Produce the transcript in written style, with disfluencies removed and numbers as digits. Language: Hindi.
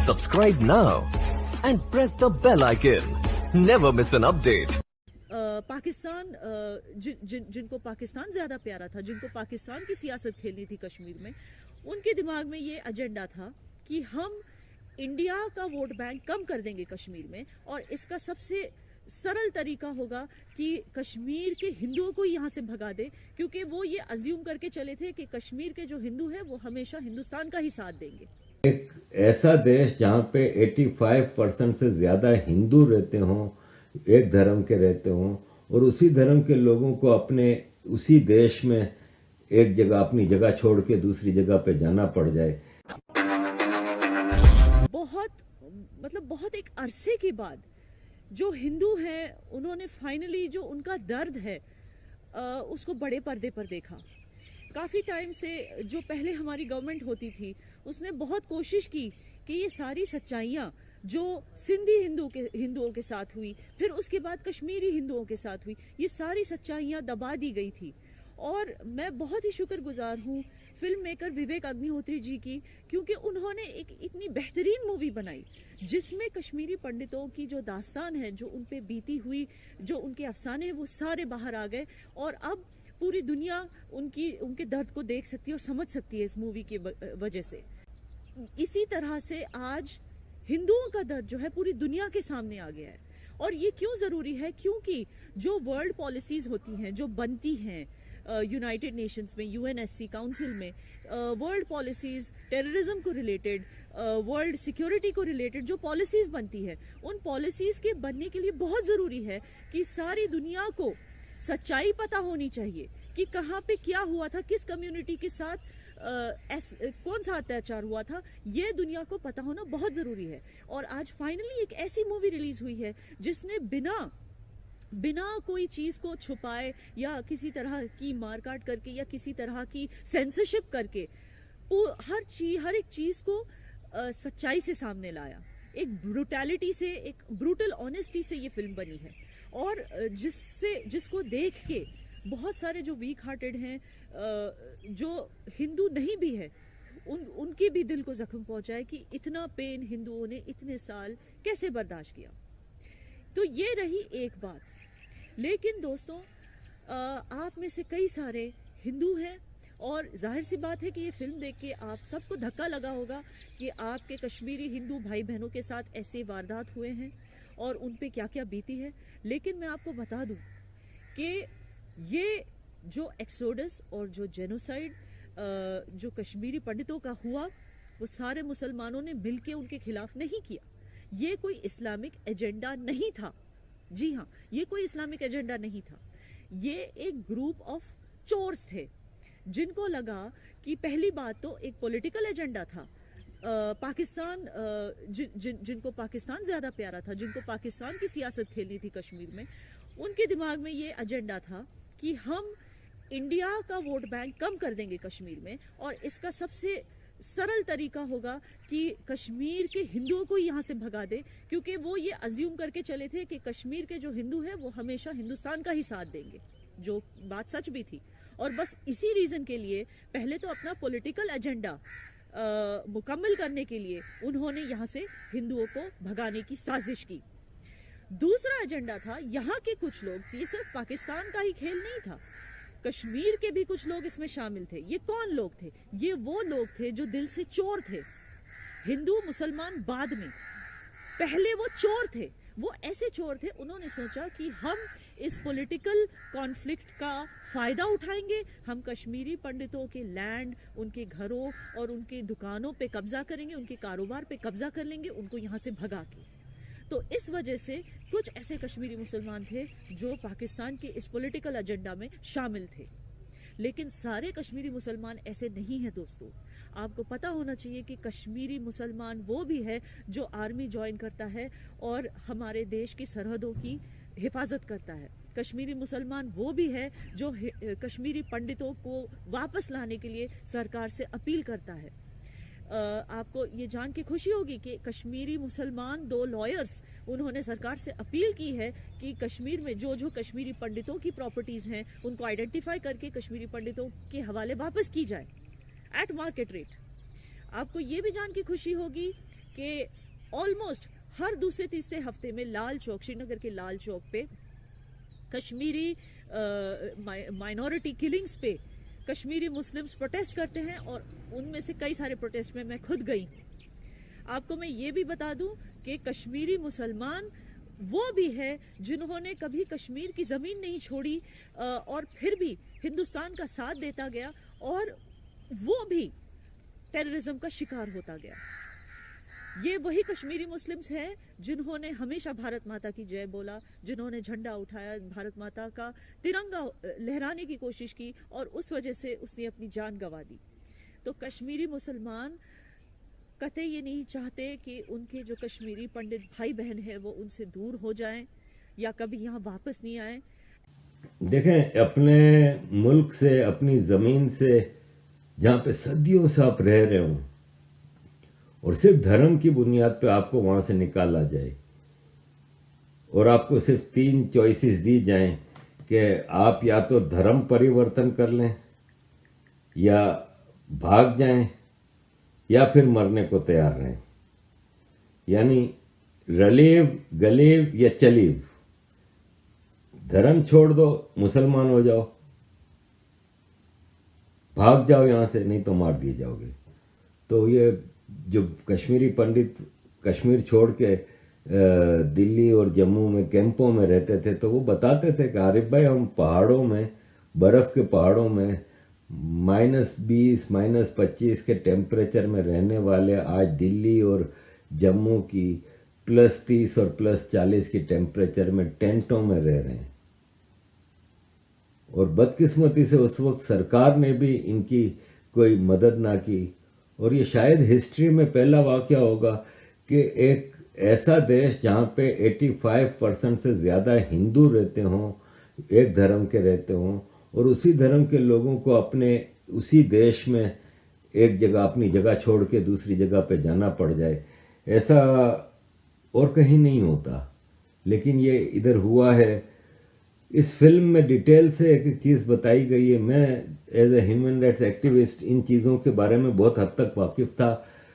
Subscribe now and press the bell icon. Never miss an update. Pakistan जिनको पाकिस्तान ज्यादा प्यारा था, जिनको पाकिस्तान की सियासत खेलनी थी कश्मीर में, उनके दिमाग में ये एजेंडा था कि हम इंडिया का वोट बैंक कम कर देंगे कश्मीर में, और इसका सबसे सरल तरीका होगा कि कश्मीर के हिंदुओं को यहाँ से भगा दे, क्योंकि वो ये अज्यूम करके चले थे कि कश्मीर के जो हिंदू है वो हमेशा हिंदुस्तान का ही साथ देंगे। एक ऐसा देश जहाँ पे 85% से ज्यादा हिंदू रहते हों, एक धर्म के रहते हों, और उसी धर्म के लोगों को अपने उसी देश में एक जगह अपनी जगह छोड़ के दूसरी जगह पे जाना पड़ जाए। बहुत एक अरसे के बाद जो हिंदू हैं उन्होंने फाइनली जो उनका दर्द है उसको बड़े पर्दे पर देखा। काफ़ी टाइम से जो पहले हमारी गवर्नमेंट होती थी उसने बहुत कोशिश की कि ये सारी सच्चाइयाँ जो सिंधी हिंदुओं के साथ हुई, फिर उसके बाद कश्मीरी हिंदुओं के साथ हुई, ये सारी सच्चाइयाँ दबा दी गई थी। और मैं बहुत ही शुक्रगुजार हूँ फिल्म मेकर विवेक अग्निहोत्री जी की, क्योंकि उन्होंने एक इतनी बेहतरीन मूवी बनाई जिसमें कश्मीरी पंडितों की जो दास्तान है, जो उन पे बीती हुई, जो उनके अफसाने हैं, वो सारे बाहर आ गए। और अब पूरी दुनिया उनके दर्द को देख सकती है और समझ सकती है इस मूवी की वजह से। इसी तरह से आज हिंदुओं का दर्द जो है पूरी दुनिया के सामने आ गया है। और ये क्यों ज़रूरी है? क्योंकि जो वर्ल्ड पॉलिसीज़ होती हैं, जो बनती हैं यूनाइटेड नेशंस में, यूएनएससी काउंसिल में, वर्ल्ड पॉलिसीज़ टेररिज्म को रिलेटेड, वर्ल्ड सिक्योरिटी को रिलेटेड जो पॉलिसीज़ बनती है, उन पॉलिसीज़ के बनने के लिए बहुत ज़रूरी है कि सारी दुनिया को सच्चाई पता होनी चाहिए कि कहाँ पे क्या हुआ था, किस कम्युनिटी के साथ कौन सा अत्याचार हुआ था। ये दुनिया को पता होना बहुत ज़रूरी है। और आज फाइनली एक ऐसी मूवी रिलीज़ हुई है जिसने बिना कोई चीज़ को छुपाए या किसी तरह की मारकाट करके या किसी तरह की सेंसरशिप करके हर एक चीज़ को सच्चाई से सामने लाया। एक ब्रूटैलिटी से, एक ब्रूटल ऑनेस्टी से ये फिल्म बनी है, और जिसको देख के बहुत सारे जो वीक हार्टेड हैं, जो हिंदू नहीं भी है, उनके भी दिल को जख्म पहुंचाए कि इतना पेन हिंदुओं ने इतने साल कैसे बर्दाश्त किया। तो ये रही एक बात। लेकिन दोस्तों, आप में से कई सारे हिंदू हैं, और जाहिर सी बात है कि ये फिल्म देख के आप सबको धक्का लगा होगा कि आपके कश्मीरी हिंदू भाई बहनों के साथ ऐसे वारदात हुए हैं और उन पे क्या क्या बीती है। लेकिन मैं आपको बता दूं कि ये जो एक्सोडस और जो जेनोसाइड जो कश्मीरी पंडितों का हुआ, वो सारे मुसलमानों ने मिलके उनके खिलाफ नहीं किया। ये कोई इस्लामिक एजेंडा नहीं था। जी हाँ, ये कोई इस्लामिक एजेंडा नहीं था। ये एक ग्रुप ऑफ चोर्स थे जिनको लगा कि पहली बात तो एक पॉलिटिकल एजेंडा था। पाकिस्तान जिनको पाकिस्तान ज़्यादा प्यारा था, जिनको पाकिस्तान की सियासत खेलनी थी कश्मीर में, उनके दिमाग में ये एजेंडा था कि हम इंडिया का वोट बैंक कम कर देंगे कश्मीर में, और इसका सबसे सरल तरीका होगा कि कश्मीर के हिंदुओं को यहाँ से भगा दे, क्योंकि वो ये अज्यूम करके चले थे कि कश्मीर के जो हिंदू है वो हमेशा हिंदुस्तान का ही साथ देंगे, जो बात सच भी थी। और बस इसी रीज़न के लिए पहले तो अपना पॉलिटिकल एजेंडा मुकम्मल करने के लिए उन्होंने यहाँ से हिंदुओं को भगाने की साजिश की। दूसरा एजेंडा था यहाँ के कुछ लोग, ये सिर्फ पाकिस्तान का ही खेल नहीं था, कश्मीर के भी कुछ लोग इसमें शामिल थे। ये कौन लोग थे? ये वो लोग थे जो दिल से चोर थे। हिंदू मुसलमान बाद में, पहले वो चोर थे। वो ऐसे चोर थे, उन्होंने सोचा कि हम इस पॉलिटिकल कॉन्फ्लिक्ट का फ़ायदा उठाएंगे, हम कश्मीरी पंडितों के लैंड, उनके घरों और उनकी दुकानों पे कब्जा करेंगे, उनके कारोबार पे कब्जा कर लेंगे, उनको यहाँ से भगा के। तो इस वजह से कुछ ऐसे कश्मीरी मुसलमान थे जो पाकिस्तान के इस पॉलिटिकल एजेंडा में शामिल थे। लेकिन सारे कश्मीरी मुसलमान ऐसे नहीं हैं दोस्तों। आपको पता होना चाहिए कि कश्मीरी मुसलमान वो भी है जो आर्मी ज्वाइन करता है और हमारे देश की सरहदों की हिफाजत करता है। कश्मीरी मुसलमान वो भी है जो कश्मीरी पंडितों को वापस लाने के लिए सरकार से अपील करता है। आपको ये जान के खुशी होगी कि कश्मीरी मुसलमान 2 लॉयर्स उन्होंने सरकार से अपील की है कि कश्मीर में जो जो कश्मीरी पंडितों की प्रॉपर्टीज़ हैं उनको आइडेंटिफाई करके कश्मीरी पंडितों के हवाले वापस की जाए एट मार्केट रेट। आपको ये भी जान के खुशी होगी कि ऑलमोस्ट हर दूसरे तीसरे हफ्ते में लाल चौक, श्रीनगर के लाल चौक पे कश्मीरी माइनॉरिटी किलिंग्स पे कश्मीरी मुस्लिम्स प्रोटेस्ट करते हैं, और उनमें से कई सारे प्रोटेस्ट में मैं खुद गई। आपको मैं ये भी बता दूं कि कश्मीरी मुसलमान वो भी है जिन्होंने कभी कश्मीर की ज़मीन नहीं छोड़ी और फिर भी हिंदुस्तान का साथ देता गया, और वो भी टेररिज्म का शिकार होता गया। ये वही कश्मीरी मुस्लिम्स हैं जिन्होंने हमेशा भारत माता की जय बोला, जिन्होंने झंडा उठाया, भारत माता का तिरंगा लहराने की कोशिश की, और उस वजह से उसने अपनी जान गंवा दी। तो कश्मीरी मुसलमान कतई ये नहीं चाहते कि उनके जो कश्मीरी पंडित भाई बहन है वो उनसे दूर हो जाएं या कभी यहाँ वापस नहीं आए। देखें, अपने मुल्क से, अपनी ज़मीन से, जहाँ पे सदियों से आप रह रहे हो, और सिर्फ धर्म की बुनियाद पे आपको वहाँ से निकाला जाए, और आपको सिर्फ 3 चॉइसेस दी जाएं कि आप या तो धर्म परिवर्तन कर लें, या भाग जाएं, या फिर मरने को तैयार रहें, यानी रलीव गलीव या चलीव, धर्म छोड़ दो, मुसलमान हो जाओ, भाग जाओ यहाँ से, नहीं तो मार दिए जाओगे। तो ये जो कश्मीरी पंडित कश्मीर छोड़ के दिल्ली और जम्मू में कैंपों में रहते थे, तो वो बताते थे कि आरिफ भाई, हम पहाड़ों में, बर्फ़ के पहाड़ों में -20 -25 के टेम्परेचर में रहने वाले आज दिल्ली और जम्मू की +30 और +40 की टेम्परेचर में टेंटों में रह रहे हैं। और बदकिस्मती से उस वक्त सरकार ने भी इनकी कोई मदद ना की, और ये शायद हिस्ट्री में पहला वाक़या होगा कि एक ऐसा देश जहाँ पे 85% से ज़्यादा हिंदू रहते हों, एक धर्म के रहते हों, और उसी धर्म के लोगों को अपने उसी देश में एक जगह, अपनी जगह छोड़ के दूसरी जगह पे जाना पड़ जाए, ऐसा और कहीं नहीं होता। लेकिन ये इधर हुआ है। इस फिल्म में डिटेल से एक एक चीज़ बताई गई है। मैं as a human rights activist इन चीज़ों के बारे में बहुत हद तक वाकिफ़ था,